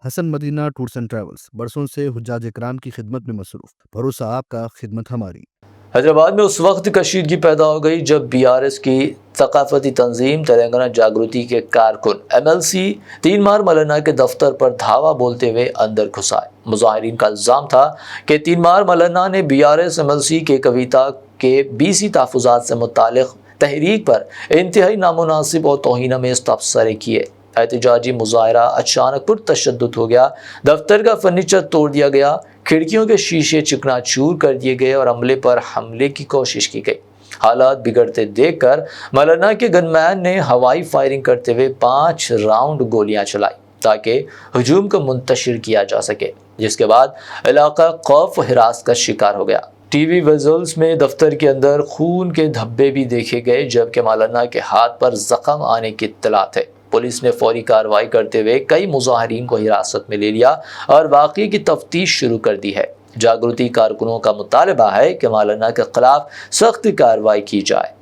Hasan Medina tours and travels बरसों से हुज्जाज इकराम की खिदमत में मसरूफ। भरोसा आपका, खिदमत हमारी। हैदराबाद में उस वक्त कशीदगी पैदा हो गई जब बीआरएस की सकाफती तंजीम तेलंगाना जागृति के कारकुन एमएलसी तीनमार मलना के दफ्तर पर धावा बोलते हुए अंदर घुस आए। मुजाहिरीन का इल्जाम था कि तीनमार मलना ने बीआरएस एमएलसी के कविता के 20 तहफ़्फ़ुज़ात से मुताल्लिक़ तहरीक पर इंतहाई नामुनासिब और तौहीनामेज़ तबसरे किए। एहतजाजी मुजाहरा अचानक पुरतशद्दुद हो गया। दफ्तर का फर्नीचर तोड़ दिया गया, खिड़कियों के शीशे चिकनाचूर कर दिए गए और अमले पर हमले की कोशिश की गई। हालात बिगड़ते देखकर मौलाना के गनमैन ने हवाई फायरिंग करते हुए 5 राउंड गोलियां चलाई ताकि हजूम को मुंतशिर किया जा सके, जिसके बाद इलाका खौफ हिरास का शिकार हो गया। टीवी विजुअल्स में दफ्तर के अंदर खून के धब्बे भी देखे गए, जबकि मौलाना के हाथ पर जख्म आने की इत्तला थे। पुलिस ने फौरी कार्रवाई करते हुए कई मुजाहिरीन को हिरासत में ले लिया और वाक़ये की तफ्तीश शुरू कर दी है। जागृति कारकुनों का मुतालबा है कि मौलाना के खिलाफ सख्त कार्रवाई की जाए।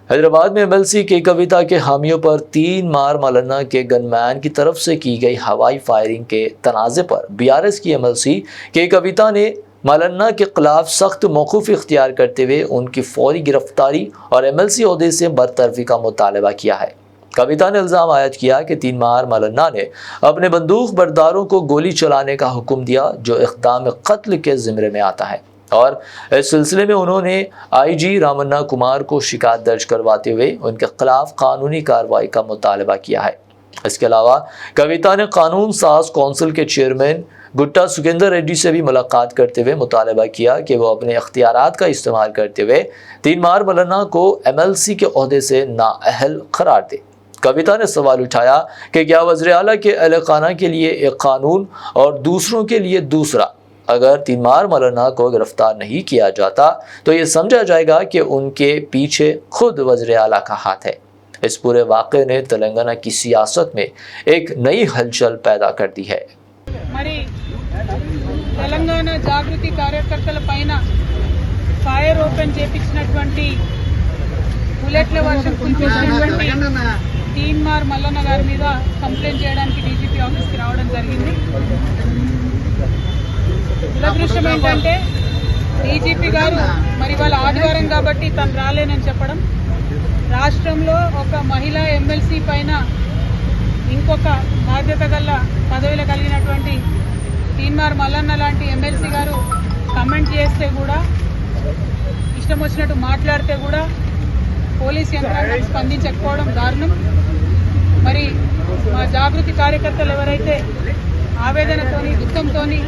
हैदराबाद में एमएलसी के कविता के हामियों पर तीनमार मौलाना के गनमैन की तरफ से की गई हवाई फायरिंग के तनाज़े पर बीआरएस की एमएलसी के कविता ने मौलाना के खिलाफ सख्त मौक़िफ़ इख्तियार करते हुए उनकी फौरी गिरफ्तारी और एमएलसी ओहदे से बरतरफी का मुतालबा किया है। कविता ने इल्ज़ाम आयद किया कि तीनमार मौलाना ने अपने बंदूक बरदारों को गोली चलाने का हुक्म दिया, जो इक़दाम क़त्ल के ज़िम्मे में आता है, और इस सिलसिले में उन्होंने आईजी रामन्ना कुमार को शिकायत दर्ज करवाते हुए उनके खिलाफ कानूनी कार्रवाई का मुतालबा किया है। इसके अलावा कविता ने कानून साज कौंसिल के चेयरमैन गुट्टा सुखेंदर रेड्डी से भी मुलाकात करते हुए मुतालबा किया कि वो अपने इख्तियारात का इस्तेमाल करते हुए तीनमार मौलाना को एमएलसी के ओहदे से नाअहल करार दे। कविता ने सवाल उठाया कि क्या वज़ीर आला के अहल-ए-खाना के लिए एक कानून और दूसरों के लिए दूसरा? अगर तीनमार मौलाना को गिरफ्तार नहीं किया जाता तो ये समझा जाएगा कि उनके पीछे खुद वज़ीर आला का हाथ है। इस पूरे वाक़े ने तेलंगाना की सियासत में एक नई हलचल पैदा कर दी है। మరి తెలంగాణ జాగృతి కార్యకర్తల పైన ఫైర్ ఓపెన్ చేపించినటువంటి బుల్లెట్ల వర్షం కురిపించినటువంటి తీన్మార్ మల్లన్న గారి మీద కంప్లైంట్ చేయడానికి డీజీపీ ఆఫీస్కి రావడం జరిగింది. దురదృష్టం ఏంటంటే డీజీపీ గారు మరి వాళ్ళ ఆదివారం కాబట్టి తను రాలేనని చెప్పడం, రాష్ట్రంలో ఒక మహిళా ఎమ్మెల్సీ పైన ఇంకొక బాధ్యత గల పదవిలో కలిగినటువంటి తీన్మార్ మల్లన్న లాంటి ఎమ్మెల్సీ గారు కమెంట్ చేస్తే కూడా, ఇష్టం వచ్చినట్టు మాట్లాడితే కూడా పోలీస్ యంత్రాంగం స్పందించకపోవడం దారుణం. మరి మా జాగృతి కార్యకర్తలు ఎవరైతే ఆవేదనతోని దుఃఖంతోని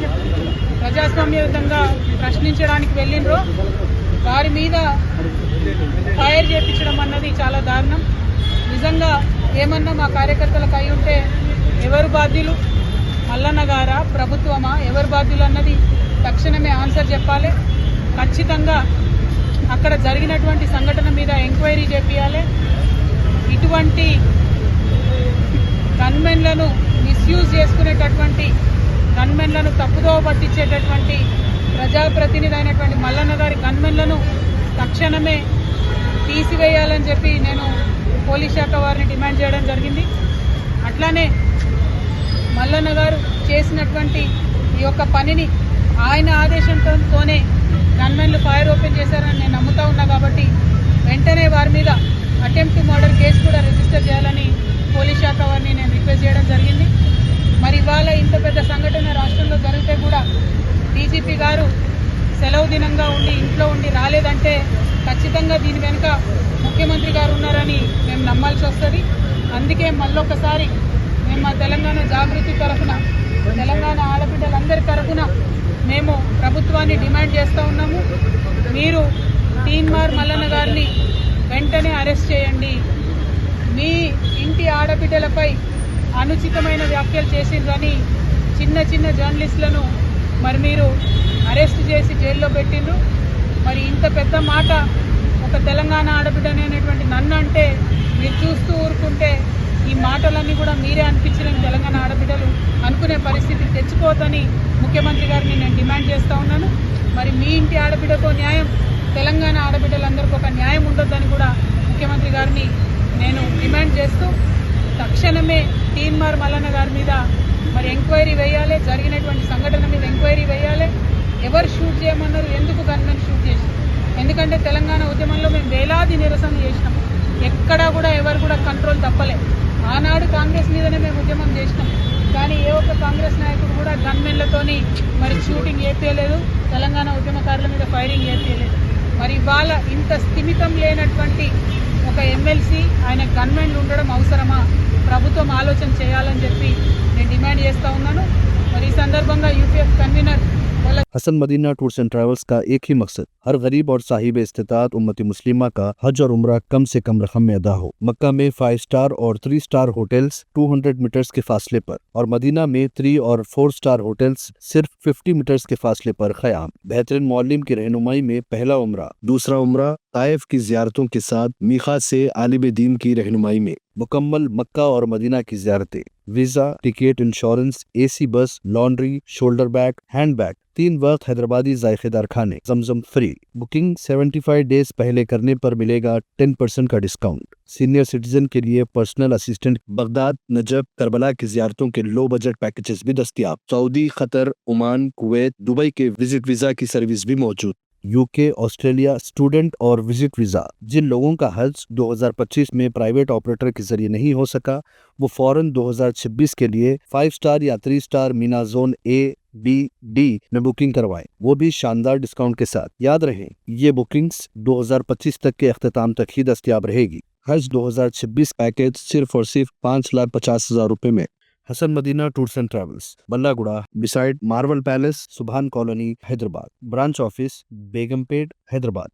ప్రజాస్వామ్యయుతంగా ప్రశ్నించడానికి వెళ్ళినరో వారి మీద ఫైర్ చేయించడం అన్నది చాలా దారుణం. నిజంగా ఏమన్నా మా కార్యకర్తలకు అయి ఉంటే ఎవరు బాధ్యులు? మల్లన్న గారా, ప్రభుత్వమా? ఎవరు బాధ్యులు అన్నది తక్షణమే ఆన్సర్ చెప్పాలి. ఖచ్చితంగా అక్కడ జరిగినటువంటి సంఘటన మీద ఎంక్వైరీ చేపియాలి. ఇటువంటి గన్మెన్లను మిస్యూజ్ చేసుకునేటటువంటి, గన్మెన్లను తప్పుదోవ పట్టించేటటువంటి ప్రజాప్రతినిధి అయినటువంటి మల్లన్న గారి గన్మెన్లను తక్షణమే తీసివేయాలని చెప్పి నేను పోలీస్ శాఖ వారిని డిమాండ్ చేయడం జరిగింది. అట్లానే మల్లన్న గారు చేసినటువంటి ఈ యొక్క పనిని ఆయన ఆదేశంతోనే గన్మెన్లు ఫైర్ ఓపెన్ చేశారని నేను నమ్ముతా ఉన్నా కాబట్టి వెంటనే వారి మీద అటెంప్ట్ మర్డర్ కేసు కూడా రిజిస్టర్ చేయాలని పోలీస్ శాఖ వారిని నేను రిక్వెస్ట్ చేయడం జరిగింది. మరి ఇవాళ ఇంత పెద్ద సంఘటన బలహీనంగా ఉండి ఇంట్లో ఉండి రాలేదంటే ఖచ్చితంగా దీని వెనుక ముఖ్యమంత్రి గారు ఉన్నారని మేము నమ్మాల్సి వస్తుంది. అందుకే మళ్ళొకసారి మేము మా తెలంగాణ జాగృతి తరఫున, తెలంగాణ ఆడబిడ్డలందరి తరఫున మేము ప్రభుత్వాన్ని డిమాండ్ చేస్తూ ఉన్నాము. మీరు తీన్మార్ మల్లన్న గారిని వెంటనే అరెస్ట్ చేయండి. మీ ఇంటి ఆడబిడ్డలపై అనుచితమైన వ్యాఖ్యలు చేసిండ్రని చిన్న చిన్న జర్నలిస్టులను మరి మీరు అరెస్ట్ చేసి జైల్లో పెట్టిండ్రు. మరి ఇంత పెద్ద మాట ఒక తెలంగాణ ఆడబిడ్డని అనేటువంటి నన్ను అంటే మీరు చూస్తూ ఊరుకుంటే ఈ మాటలన్నీ కూడా మీరే అనిపించిన తెలంగాణ ఆడబిడ్డలు అనుకునే పరిస్థితి తెచ్చుకోవద్దని ముఖ్యమంత్రి గారిని నేను డిమాండ్ చేస్తూ ఉన్నాను. మరి మీ ఇంటి ఆడబిడ్డకో న్యాయం, తెలంగాణ ఆడబిడ్డలందరికీ ఒక న్యాయం ఉండొద్దని కూడా ముఖ్యమంత్రి గారిని నేను డిమాండ్ చేస్తూ తక్షణమే తీన్మార్ మల్లన్న గారి మీద మరి ఎంక్వైరీ వేయాలి, జరిగినటువంటి సంఘటన మీద ఎంక్వైరీ వేయాలి. ఎవరు షూట్ చేయమన్నారు, ఎందుకు గన్మెన్ షూట్ చేసి? ఎందుకంటే తెలంగాణ ఉద్యమంలో మేము వేలాది నిరసనలు చేసినాం, ఎక్కడా కూడా ఎవరు కూడా కంట్రోల్ తప్పలే. ఆనాడు కాంగ్రెస్ మీదనే మేము ఉద్యమం చేసినాం, కానీ ఏ ఒక్క కాంగ్రెస్ నాయకుడు కూడా గన్మెన్లతోని మరి షూటింగ్ చేపించలేదు, తెలంగాణ ఉద్యమకారుల మీద ఫైరింగ్ చేపించలేదు. మరి ఇవాళ ఇంత స్థిమితం లేనటువంటి ఒక ఎమ్మెల్సీ ఆయన గన్మెన్లు ఉండడం అవసరమా? ప్రభుత్వం ఆలోచన చేయాలని చెప్పి నేను డిమాండ్ చేస్తూ ఉన్నాను. మరి ఈ సందర్భంగా UPF convener Hasan Medina tours and travels का एक ही मकसद, हर गरीब और साहिब इस्तिताअत उम्मती मुस्लिमा का हज और उम्रा कम से कम रकम में अदा हो। मक्का में 5 स्टार और 3 स्टार होटल्स 200 मीटर्स के फासले पर और मदीना में 3 और 4 स्टार होटल्स सिर्फ 50 मीटर्स के फासले पर क़याम। बेहतरीन मौलिम की रहनुमाई में पहला उम्रा, दूसरा उम्रा ताइफ की जियारतों के साथ मीक़ात से आलिम दीन की रहनुमाई में मुकम्मल मक्का और मदीना की जियारतें, visa, ticket, insurance, AC bus, laundry, shoulder bag, hand bag, 3 वक्त हैदराबादी जायकेदार खाने, जमजम फ्री। बुकिंग 75 डेज पहले करने पर मिलेगा 10% का डिस्काउंट। सीनियर सिटीजन के लिए personal assistant, Baghdad, Najaf, Karbala की जियारतों के लो बजट पैकेजेस भी दस्तयाब। Saudi, Qatar, Oman, Kuwait, Dubai के विजिट वीजा की सर्विस भी मौजूद। यूके, ऑस्ट्रेलिया स्टूडेंट और विजिट वीजा। जिन लोगों का हज 2025 में प्राइवेट ऑपरेटर के जरिए नहीं हो सका, वो फौरन 2026 के लिए 5 स्टार या 3 star Mina zone A, B, D में बुकिंग करवाएं, वो भी शानदार डिस्काउंट के साथ। याद रहे, ये बुकिंग्स 2025 तक के अख्ताम तक ही दस्तयाब रहेगी। हज 2026 पैकेज सिर्फ और सिर्फ 5,50,000 रुपए में। Hasan Medina tours and travels, Ballaguda, beside marvel palace, Subhan colony, Hyderabad. Branch office Begumpet, Hyderabad.